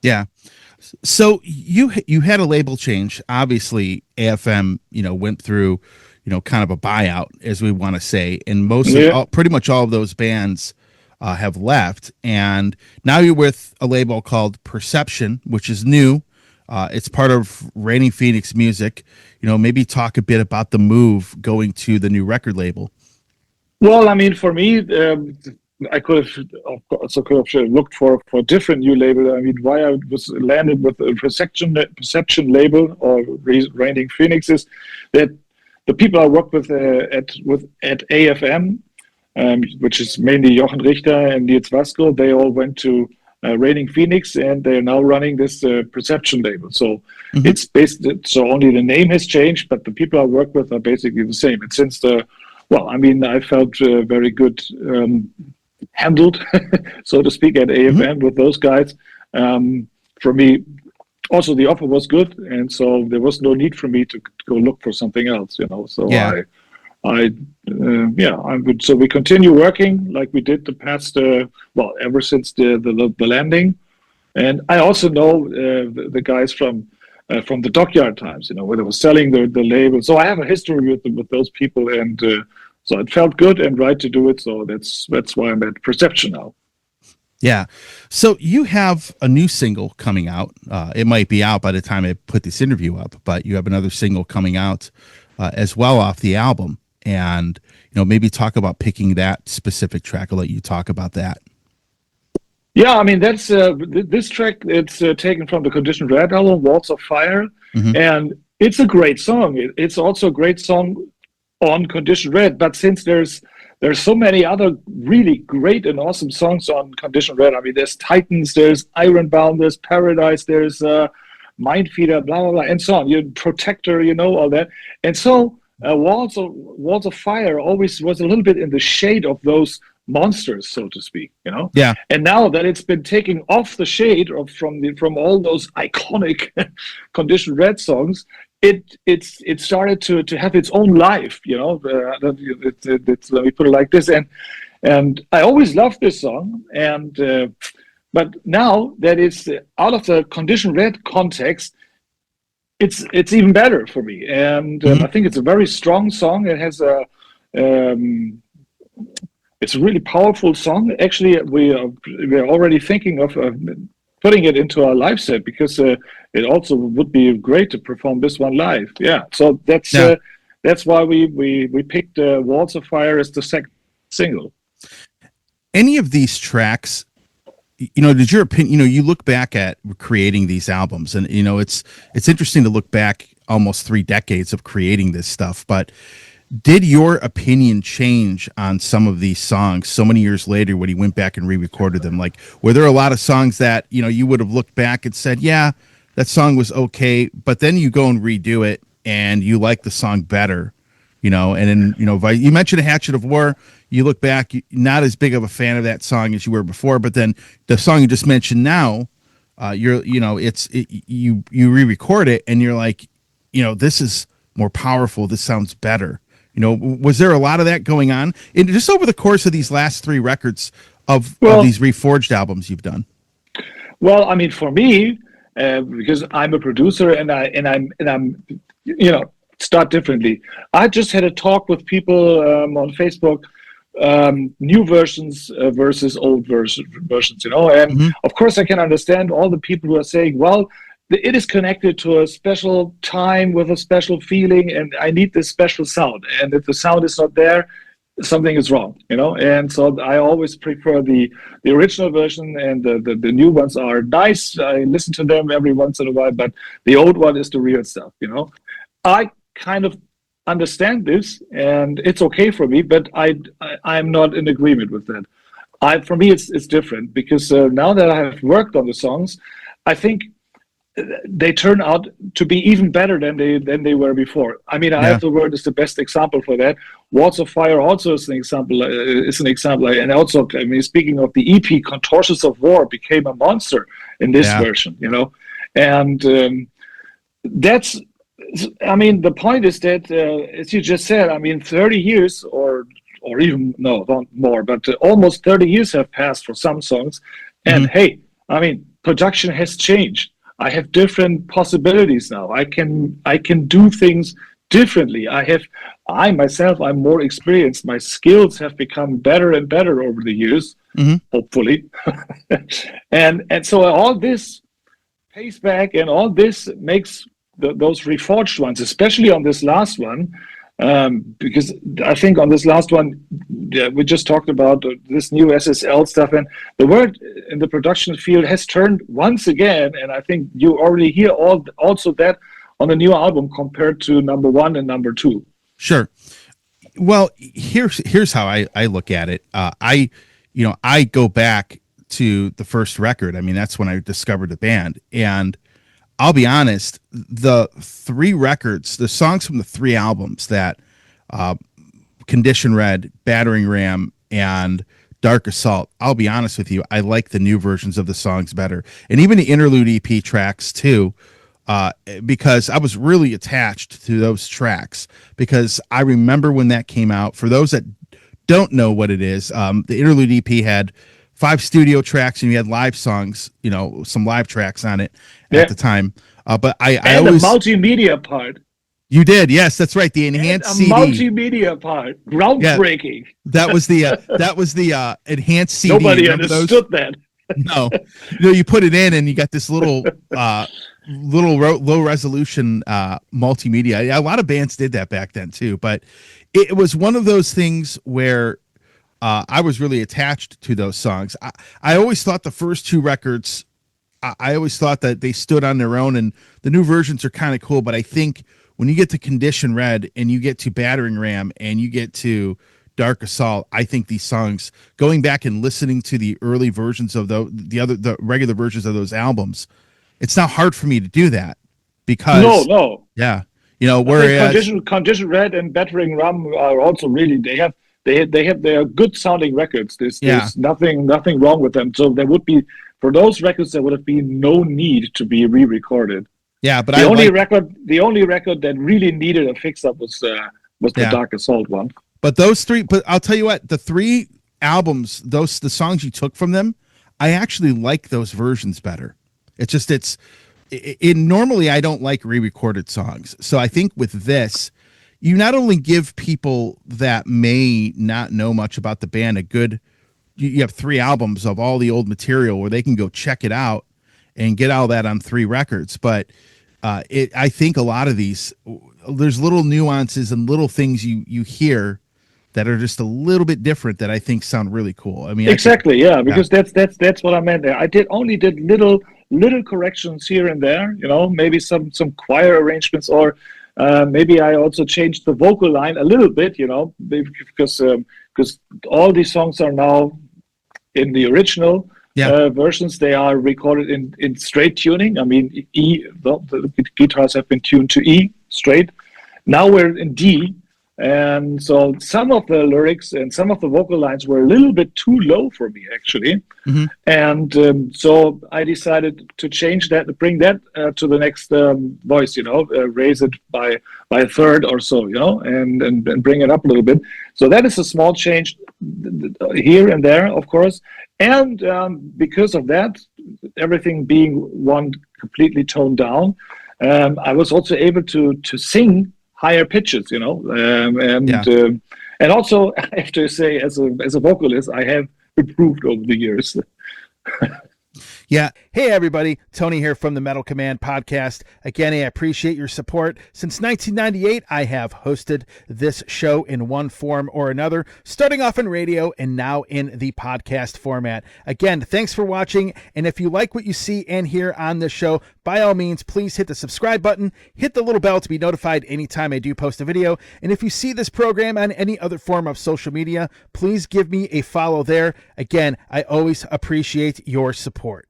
Yeah. So you had a label change. Obviously, AFM, went through, kind of a buyout, as we want to say, and Yeah. pretty much all of those bands have left, and now you're with a label called Perception, which is new. It's part of Raining Phoenix Music. Maybe talk a bit about the move going to the new record label. Well, I mean, for me, I could have looked for a different new label. I mean, why I was landed with a Perception label or Raining Phoenix is that the people I work with at AFM, which is mainly Jochen Richter and Nils Vasco, they all went to Raining Phoenix, and they are now running this Perception label. So it's based. So only the name has changed, but the people I work with are basically the same. And since I felt very good handled, so to speak, at AFM with those guys. For me, also the offer was good, and so there was no need for me to go look for something else. So Yeah. I'm good. So we continue working like we did the past, ever since the landing. And I also know the guys from the Dockyard times, where they were selling the label. So I have a history with those people, and so it felt good and right to do it. So that's why I'm at Perception now. Yeah. So you have a new single coming out. It might be out by the time I put this interview up, but you have another single coming out as well off the album. And, maybe talk about picking that specific track. I'll let you talk about that. Yeah, I mean, that's this track. It's taken from the Condition Red album, Walls of Fire. And it's a great song. It's also a great song on Condition Red. But since there's so many other really great and awesome songs on Condition Red. I mean, there's Titans, there's Ironbound, there's Paradise, there's Mindfeeder, blah, blah, blah, and so on. Protector, all that. And so Walls of Fire always was a little bit in the shade of those monsters, so to speak, Yeah. And now that it's been taking off the shade from all those iconic Condition Red songs, it started to have its own life, let me put it like this, and I always loved this song, and but now that it's out of the Condition Red context, it's even better for me, and I think it's a very strong song. It has it's a really powerful song. Actually, we're already thinking of putting it into our live set, because it also would be great to perform this one live. Yeah, so that's why we picked Walls of Fire as the second single. Any of these tracks, did your opinion, you look back at creating these albums, and it's interesting to look back almost 3 decades of creating this stuff, but did your opinion change on some of these songs so many years later when you went back and re-recorded them? Like, were there a lot of songs that, you would have looked back and said, yeah, that song was okay, but then you go and redo it and you like the song better, and then, you mentioned A Hatchet of War, you look back, not as big of a fan of that song as you were before, but then the song you just mentioned now, you re-record it and you're like, this is more powerful, this sounds better. Was there a lot of that going on? And just over the course of these last 3 records of these Reforged albums you've done? Well, I mean, for me, because I'm a producer and I'm start differently. I just had a talk with people on Facebook, new versions versus old versions, and of course I can understand all the people who are saying, well, it is connected to a special time with a special feeling, and I need this special sound. And if the sound is not there, something is wrong, And so I always prefer the original version, and the new ones are nice. I listen to them every once in a while, but the old one is the real stuff, I kind of understand this, and it's okay for me, but I'm not in agreement with that. For me, it's different, because now that I have worked on the songs, I think they turn out to be even better than they were before. I mean, I Have the Word is the best example for that. Walls of Fire also is an example. And also, I mean, speaking of the EP, Contortions of War became a monster in this version. And that's. I mean, the point is that, as you just said, I mean, 30 years or even not more, but almost 30 years have passed for some songs, and hey, I mean, production has changed. I have different possibilities now. I can do things differently. I myself, I'm more experienced. My skills have become better and better over the years, hopefully. and so all this pays back, and all this makes those reforged ones, especially on this last one, because I think on this last one, we just talked about this new SSL stuff, and the word in the production field has turned once again, and I think you already hear also that on the new album compared to number 1 and number 2. Sure. Well, here's how I look at it. I go back to the first record. I mean, that's when I discovered the band, and I'll be honest, the 3 records, the songs from the 3 albums that Condition Red, Battering Ram, and Dark Assault, I'll be honest with you, I like the new versions of the songs better. And even the interlude EP tracks too, because I was really attached to those tracks, because I remember when that came out. For those that don't know what it is, the interlude EP had 5 studio tracks, and you had live songs, some live tracks on it at the time. But I always, the multimedia part. You did, yes, that's right. The enhanced CD, multimedia part, groundbreaking. Yeah, that was the enhanced CD. Nobody understood that. No, you put it in, and you got this little low resolution multimedia. A lot of bands did that back then too, but it was one of those things where I was really attached to those songs. I always thought the first 2 records, I always thought that they stood on their own, and the new versions are kind of cool. But I think when you get to Condition Red, and you get to Battering Ram, and you get to Dark Assault, I think these songs, going back and listening to the early versions of the regular versions of those albums, it's not hard for me to do that, because yeah, whereas Condition Red and Battering Ram are also really, they are good sounding records. There's nothing wrong with them. So there would be, for those records, there would have been no need to be re-recorded. Yeah, but the only record that really needed a fix-up was the Dark Assault one. But those 3, but I'll tell you what, the 3 albums, the songs you took from them, I actually like those versions better. It's just normally I don't like re-recorded songs. So I think with this, you not only give people that may not know much about the band you have 3 albums of all the old material where they can go check it out and get all that on 3 records. But I think a lot of these, there's little nuances and little things you hear that are just a little bit different that I think sound really cool. I mean, exactly, because that's what I meant there. I only did little corrections here and there, maybe some choir arrangements, or maybe I also changed the vocal line a little bit, because all these songs are now in the original versions. They are recorded in straight tuning. I mean, the guitars have been tuned to E straight. Now we're in D. And so some of the lyrics and some of the vocal lines were a little bit too low for me, actually. And so I decided to change that, to bring that to the next voice, raise it by a third or so, and bring it up a little bit. So that is a small change here and there, of course. And because of that, everything being one completely toned down, I was also able to sing higher pitches, and also I have to say, as a vocalist, I have improved over the years. Yeah. Hey, everybody. Tony here from the Metal Command podcast. Again, I appreciate your support. Since 1998, I have hosted this show in one form or another, starting off in radio and now in the podcast format. Again, thanks for watching. And if you like what you see and hear on this show, by all means, please hit the subscribe button, hit the little bell to be notified anytime I do post a video. And if you see this program on any other form of social media, please give me a follow there. Again, I always appreciate your support.